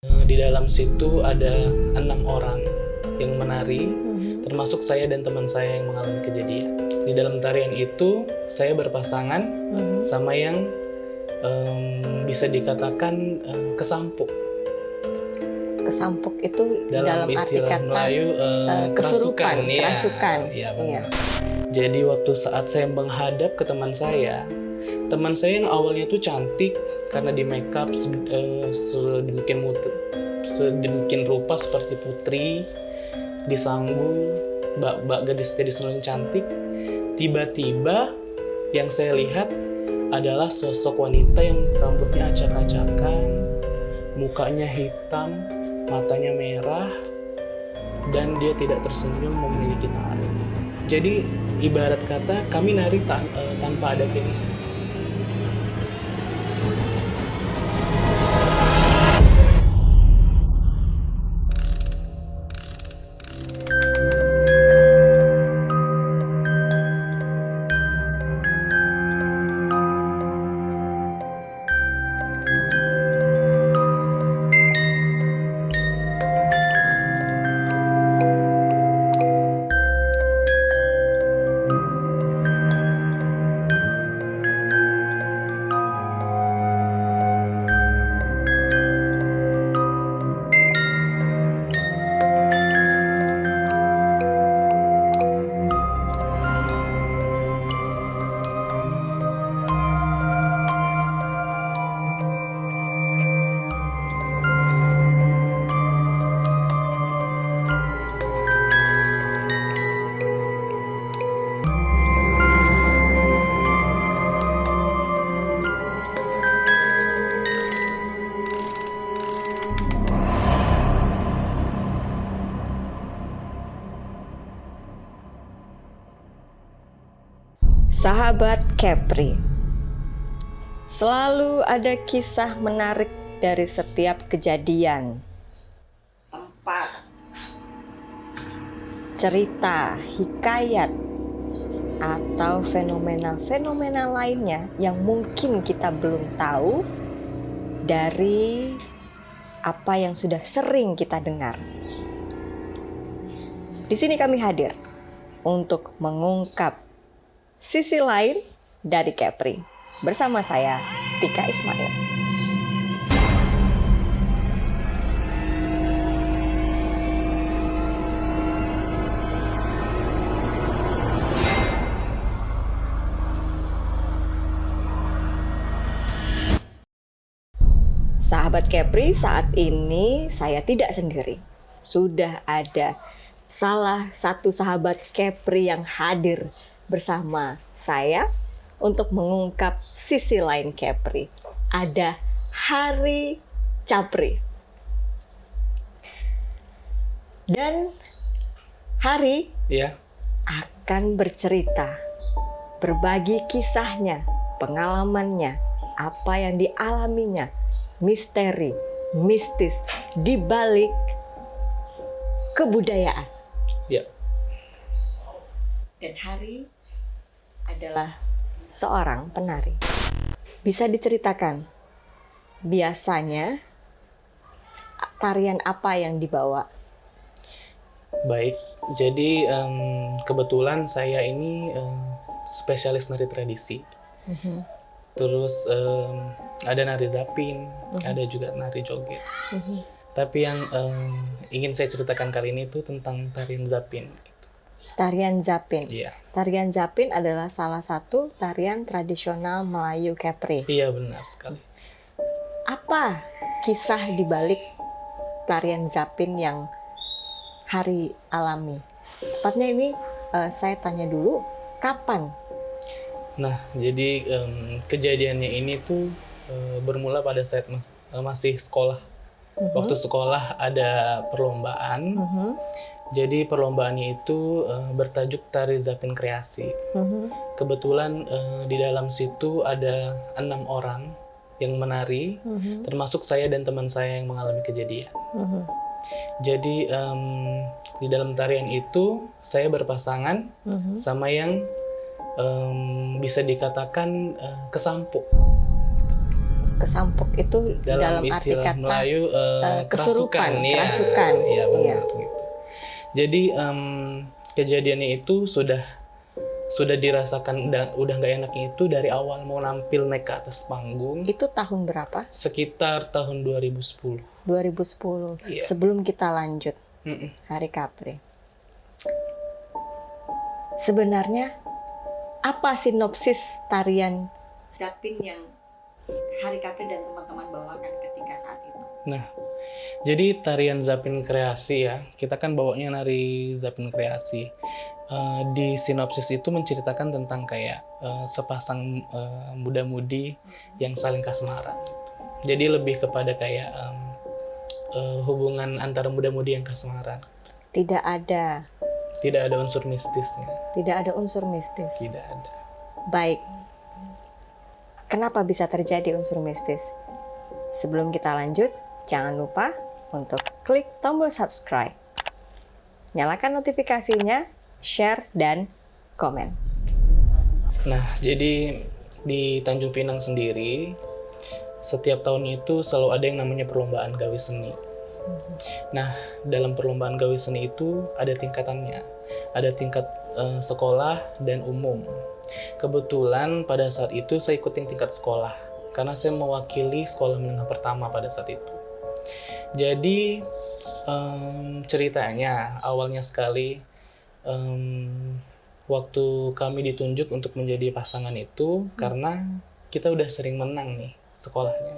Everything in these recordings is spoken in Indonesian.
Di dalam situ ada 6 orang yang menari, termasuk saya dan teman saya yang mengalami kejadian. Di dalam tarian itu, saya berpasangan sama yang bisa dikatakan kesampuk. Kesampuk itu Dalam arti istilah kata Melayu, kesurupan, kerasukan. Iya, benar. Jadi waktu saat saya menghadap ke teman saya yang awalnya tuh cantik karena di make up sedemikian rupa seperti putri, disanggul, gadis-gadis yang cantik. Tiba-tiba yang saya lihat adalah sosok wanita yang rambutnya acak-acakan, mukanya hitam, matanya merah, dan dia tidak tersenyum memiliki taring. Jadi ibarat kata kami nari tanpa ada chemistry. Sahabat Kepri, selalu ada kisah menarik dari setiap kejadian, tempat, cerita, hikayat, atau fenomena-fenomena lainnya yang mungkin kita belum tahu dari apa yang sudah sering kita dengar. Di sini kami hadir untuk mengungkap sisi lain dari Kepri. Bersama saya, Tika Ismail. Sahabat Kepri, saat ini saya tidak sendiri. Sudah ada salah satu sahabat Kepri yang hadir bersama saya untuk mengungkap sisi lain Kepri. Ada Hari Capri. Dan Hari akan bercerita, berbagi kisahnya, pengalamannya, apa yang dialaminya, misteri, mistis di balik kebudayaan. Dan Hari adalah seorang penari. Bisa diceritakan biasanya tarian apa yang dibawa? Baik, jadi kebetulan saya ini spesialis nari tradisi. Terus ada nari zapin, ada juga nari joget. Tapi yang ingin saya ceritakan kali ini itu tentang tarian zapin. Tarian zapin. Iya. Tarian zapin adalah salah satu tarian tradisional Melayu Kepri. Iya, benar sekali. Apa kisah di balik tarian zapin yang Hari alami? Tepatnya ini saya tanya dulu, kapan? Nah, jadi kejadiannya ini tuh bermula pada saat masih sekolah. Waktu sekolah ada perlombaan. Jadi perlombaannya itu bertajuk Tari Zapin Kreasi. Kebetulan di dalam situ ada 6 orang yang menari, termasuk saya dan teman saya yang mengalami kejadian. Jadi di dalam tarian itu saya berpasangan sama yang bisa dikatakan kesampuk. Kesampok itu dalam arti istilah kata Melayu kesurupan, ya. kerasukan. Iya benar Iya. gitu. Jadi kejadiannya itu sudah dirasakan, udah nggak enaknya itu dari awal mau nampil naik ke atas panggung. Itu tahun berapa? Sekitar tahun 2010. 2010. Iya. Sebelum kita lanjut Hari Capri. Sebenarnya apa sinopsis tarian Zapin yang Hari Capri dan teman-teman bawakan ketika saat itu? Nah, jadi tarian Zapin Kreasi ya, kita kan bawanya nari Zapin Kreasi. Di sinopsis itu menceritakan tentang kayak sepasang muda-mudi yang saling kasmaran. Jadi lebih kepada kayak hubungan antara muda-mudi yang kasmaran. Tidak ada unsur mistisnya. Tidak ada unsur mistis. Tidak ada. Baik. Kenapa bisa terjadi unsur mistis? Sebelum kita lanjut, jangan lupa untuk klik tombol subscribe. Nyalakan notifikasinya, share, dan komen. Nah, jadi di Tanjung Pinang sendiri, setiap tahunnya itu selalu ada yang namanya perlombaan gawe seni. Nah, dalam perlombaan gawe seni itu ada tingkatannya. Ada tingkat sekolah dan umum. Kebetulan pada saat itu saya ikut yang tingkat sekolah, karena saya mewakili sekolah menengah pertama pada saat itu. Jadi, ceritanya awalnya sekali, waktu kami ditunjuk untuk menjadi pasangan itu, karena kita udah sering menang nih sekolahnya.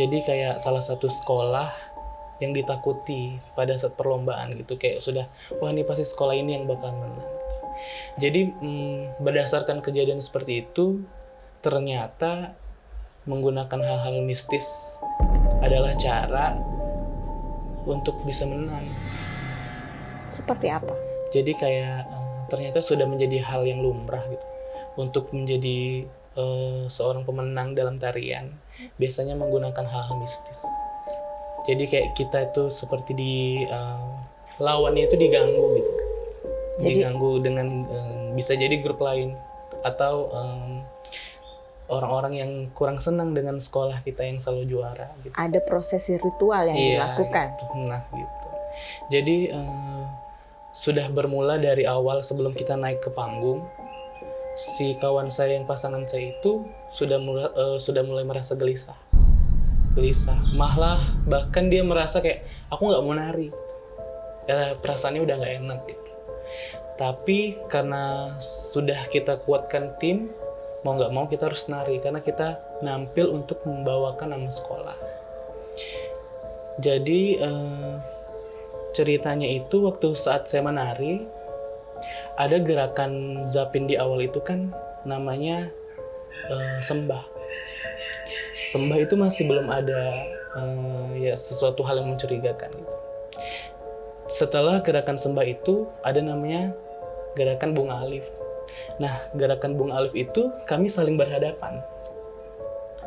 Jadi kayak salah satu sekolah yang ditakuti pada saat perlombaan gitu, kayak sudah, wah ini pasti sekolah ini yang bakal menang. Jadi berdasarkan kejadian seperti itu, ternyata menggunakan hal-hal mistis adalah cara untuk bisa menang. Seperti apa? Jadi kayak ternyata sudah menjadi hal yang lumrah gitu. Untuk menjadi seorang pemenang dalam tarian, biasanya menggunakan hal-hal mistis. Jadi kayak kita itu seperti lawannya itu diganggu gitu. Diganggu dengan bisa jadi grup lain atau orang-orang yang kurang senang dengan sekolah kita yang selalu juara gitu. Ada prosesi ritual yang dilakukan. Gitu. Nah gitu. Jadi sudah bermula dari awal sebelum kita naik ke panggung, si kawan saya yang pasangan saya itu sudah mulai merasa gelisah. Malah bahkan dia merasa kayak aku nggak mau nari, karena perasaannya udah nggak enak gitu. Tapi karena sudah kita kuatkan tim, mau nggak mau kita harus nari karena kita nampil untuk membawakan nama sekolah. Jadi ceritanya itu waktu saat saya menari, ada gerakan Zapin di awal itu kan namanya sembah. Sembah itu masih belum ada sesuatu hal yang mencurigakan gitu. Setelah gerakan sembah itu ada namanya gerakan bunga alif. Nah, gerakan bunga alif itu kami saling berhadapan.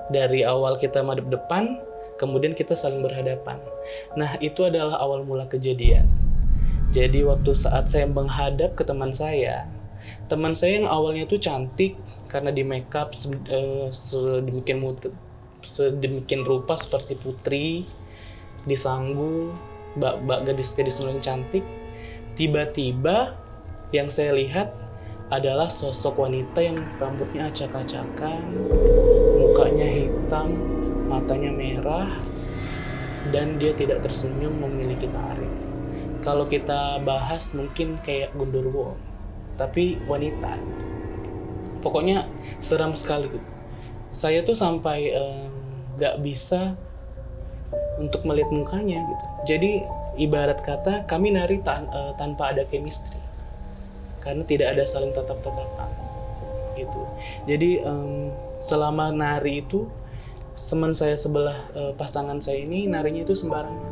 Dari awal kita madep depan, kemudian kita saling berhadapan. Nah, itu adalah awal mula kejadian. Jadi waktu saat saya menghadap ke teman saya yang awalnya tuh cantik karena di makeup sedemikian rupa seperti putri, disanggu, gadis-gadis yang cantik. Tiba-tiba yang saya lihat adalah sosok wanita yang rambutnya acak-acakan, mukanya hitam, matanya merah, dan dia tidak tersenyum memiliki taring. Kalau kita bahas mungkin kayak Gundurwo, tapi wanita. Pokoknya seram sekali tuh. Saya tuh sampai gak bisa untuk melihat mukanya gitu. Jadi ibarat kata kami nari tanpa ada chemistry, karena tidak ada saling tatap-tatapan gitu. Jadi selama nari itu teman saya sebelah pasangan saya ini narinya itu sembarangan.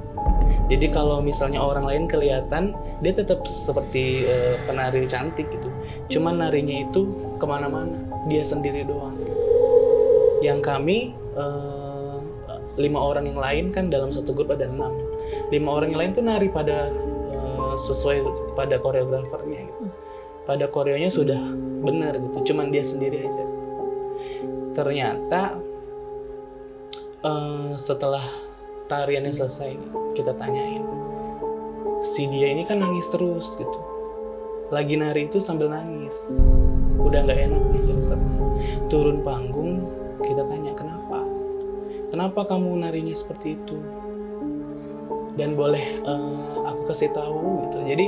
Jadi kalau misalnya orang lain kelihatan dia tetap seperti penari cantik gitu, cuman narinya itu kemana-mana, dia sendiri doang gitu. Yang kami 5 orang yang lain kan dalam satu grup ada 6. 5 orang yang lain tuh nari pada sesuai pada koreografernya gitu. Pada koreonya sudah benar gitu, cuman dia sendiri aja. Ternyata setelah tariannya selesai, kita tanyain, si dia ini kan nangis terus gitu. Lagi nari itu sambil nangis, udah nggak enak nih jasadnya. Turun panggung, kita tanya kenapa kamu narinya seperti itu, dan boleh aku kasih tahu gitu. Jadi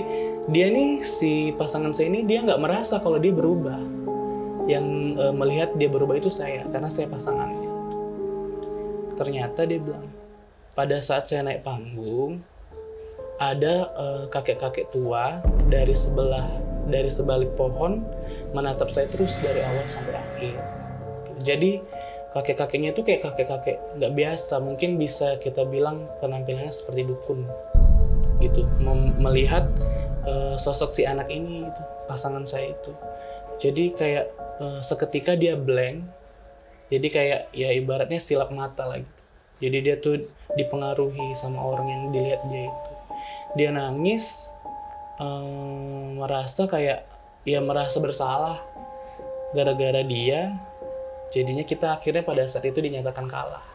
dia nih, si pasangan saya ini, dia nggak merasa kalau dia berubah. Yang melihat dia berubah itu saya, karena saya pasangannya. Ternyata dia bilang, pada saat saya naik panggung, ada kakek-kakek tua dari sebalik pohon menatap saya terus dari awal sampai akhir. Jadi kakek-kakeknya itu kayak kakek-kakek nggak biasa, mungkin bisa kita bilang penampilannya seperti dukun gitu, melihat sosok si anak ini gitu, pasangan saya itu. Jadi kayak seketika dia blank, jadi kayak ya ibaratnya silap mata lah gitu. Jadi dia tuh dipengaruhi sama orang yang dilihat dia itu. Dia nangis, merasa kayak ya merasa bersalah gara-gara dia. Jadinya kita akhirnya pada saat itu dinyatakan kalah.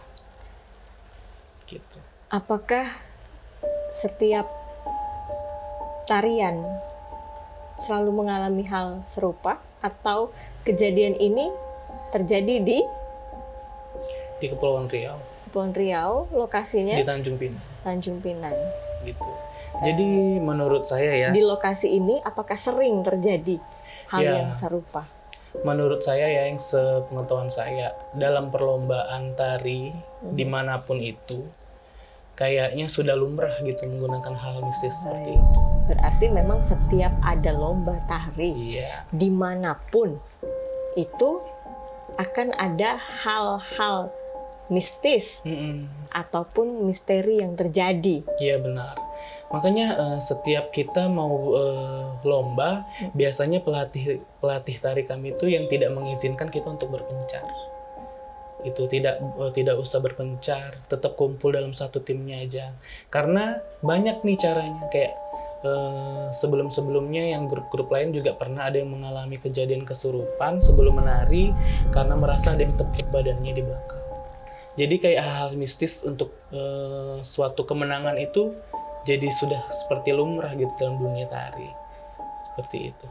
Gitu. Apakah setiap tarian selalu mengalami hal serupa atau kejadian ini terjadi di Kepulauan Riau? Kepulauan Riau, lokasinya di Tanjung Pinang. Tanjung Pinang. Gitu. Jadi menurut saya ya, di lokasi ini apakah sering terjadi hal yang serupa? Menurut saya ya, yang sepengetahuan saya, dalam perlombaan tari dimanapun itu, kayaknya sudah lumrah gitu menggunakan hal mistis seperti itu. Berarti memang setiap ada lomba tari, dimanapun itu akan ada hal-hal mistis ataupun misteri yang terjadi. Iya benar. Makanya setiap kita mau lomba, biasanya pelatih tari kami itu yang tidak mengizinkan kita untuk berpencar. Itu tidak usah berpencar, tetap kumpul dalam satu timnya aja. Karena banyak nih caranya, kayak sebelum-sebelumnya yang grup-grup lain juga pernah ada yang mengalami kejadian kesurupan sebelum menari karena merasa ada yang tepuk badannya di belakang. Jadi kayak hal-hal mistis untuk suatu kemenangan itu jadi sudah seperti lumrah gitu dalam dunia tari. Seperti itu.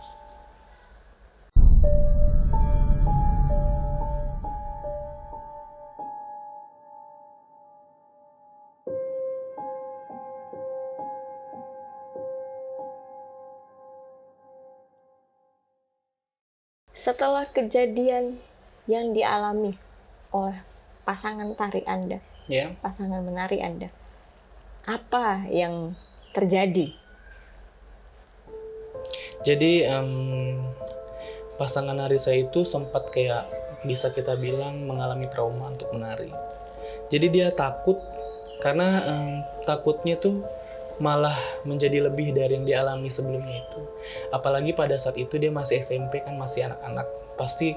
Setelah kejadian yang dialami oleh pasangan tari Anda, pasangan menari Anda, apa yang terjadi? Jadi pasangan nari saya itu sempat kayak bisa kita bilang mengalami trauma untuk menari. Jadi dia takut karena takutnya tuh malah menjadi lebih dari yang dialami sebelumnya itu. Apalagi pada saat itu dia masih SMP kan, masih anak-anak. Pasti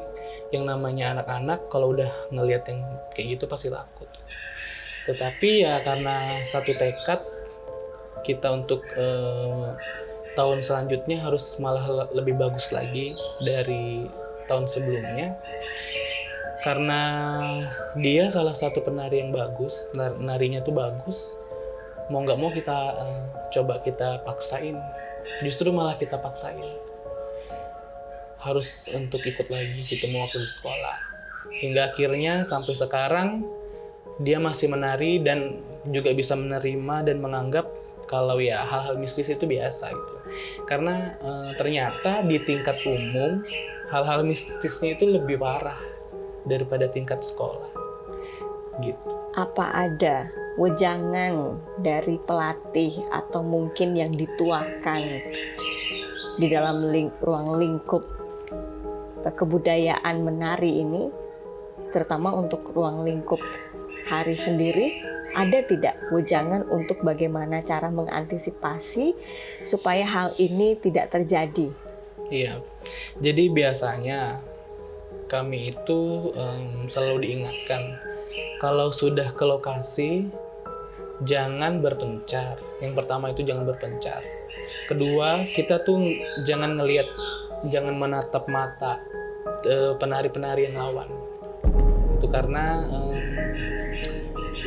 yang namanya anak-anak kalau udah ngelihat yang kayak gitu pasti takut. Tetapi ya karena satu tekad kita untuk tahun selanjutnya harus malah lebih bagus lagi dari tahun sebelumnya. Karena dia salah satu penari yang bagus, narinya tuh bagus. Mau nggak mau kita coba kita paksain. Justru malah kita paksain. Harus untuk ikut lagi gitu mewakili sekolah. Hingga akhirnya sampai sekarang dia masih menari dan juga bisa menerima dan menganggap kalau ya hal-hal mistis itu biasa gitu. Karena ternyata di tingkat umum hal-hal mistisnya itu lebih parah daripada tingkat sekolah. Gitu. Apa ada wejangan dari pelatih atau mungkin yang dituahkan di dalam ruang lingkup kebudayaan menari ini, terutama untuk ruang lingkup hari sendiri, ada tidak wejangan untuk bagaimana cara mengantisipasi supaya hal ini tidak terjadi? Iya, jadi biasanya kami itu selalu diingatkan kalau sudah ke lokasi jangan berpencar. Yang pertama itu jangan berpencar. Kedua, kita tuh jangan menatap mata penari-penari yang lawan. Itu karena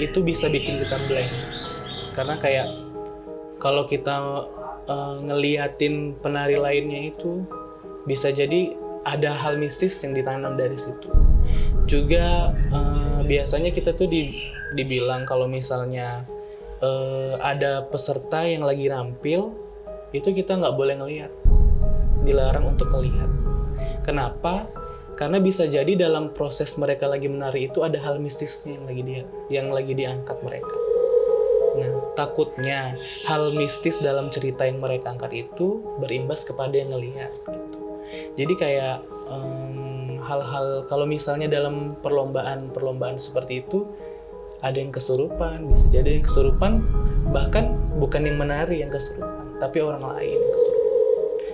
itu bisa bikin kita blank. Karena kayak kalau kita ngeliatin penari lainnya itu bisa jadi ada hal mistis yang ditanam dari situ. Juga biasanya kita tuh dibilang kalau misalnya ada peserta yang lagi nampil, itu kita nggak boleh ngelihat, dilarang untuk ngelihat. Kenapa? Karena bisa jadi dalam proses mereka lagi menari itu ada hal mistisnya yang lagi diangkat mereka. Nah, takutnya hal mistis dalam cerita yang mereka angkat itu berimbas kepada yang ngelihat. Gitu. Jadi kayak hal-hal kalau misalnya dalam perlombaan seperti itu ada yang kesurupan, bisa jadi yang kesurupan bahkan bukan yang menari yang kesurupan, tapi orang lain yang kesurupan.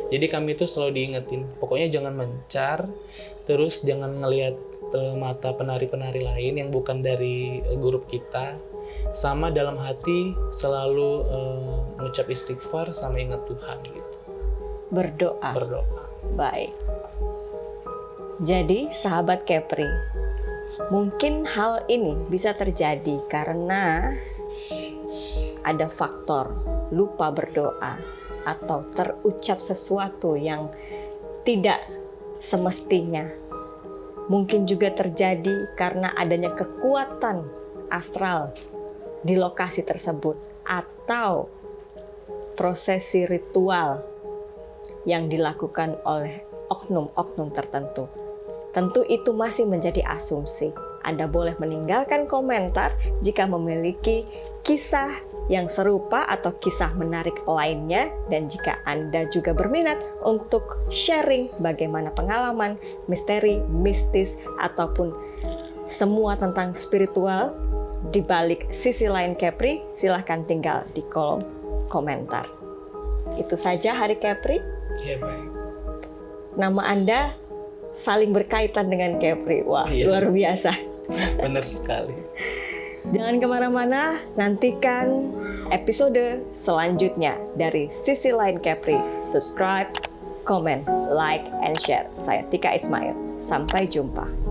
Jadi kami itu selalu diingetin, pokoknya jangan mencar, terus jangan ngelihat mata penari-penari lain yang bukan dari grup kita, sama dalam hati selalu mengucap istighfar sama ingat Tuhan gitu. Berdoa. Baik. Jadi sahabat Kepri, mungkin hal ini bisa terjadi karena ada faktor lupa berdoa atau terucap sesuatu yang tidak semestinya. Mungkin juga terjadi karena adanya kekuatan astral di lokasi tersebut atau prosesi ritual yang dilakukan oleh oknum-oknum tertentu. Tentu itu masih menjadi asumsi. Anda boleh meninggalkan komentar jika memiliki kisah yang serupa atau kisah menarik lainnya, dan jika Anda juga berminat untuk sharing bagaimana pengalaman misteri, mistis, ataupun semua tentang spiritual di balik sisi lain Kepri, silahkan tinggal di kolom komentar. Itu saja hari Kepri. Ya, baik. Nama Anda saling berkaitan dengan Kepri. Wah, iya. Luar biasa. Benar sekali. Jangan kemana-mana, nantikan episode selanjutnya dari Sisi Lain Kepri. Subscribe, comment, like, and share. Saya Tika Ismail. Sampai jumpa.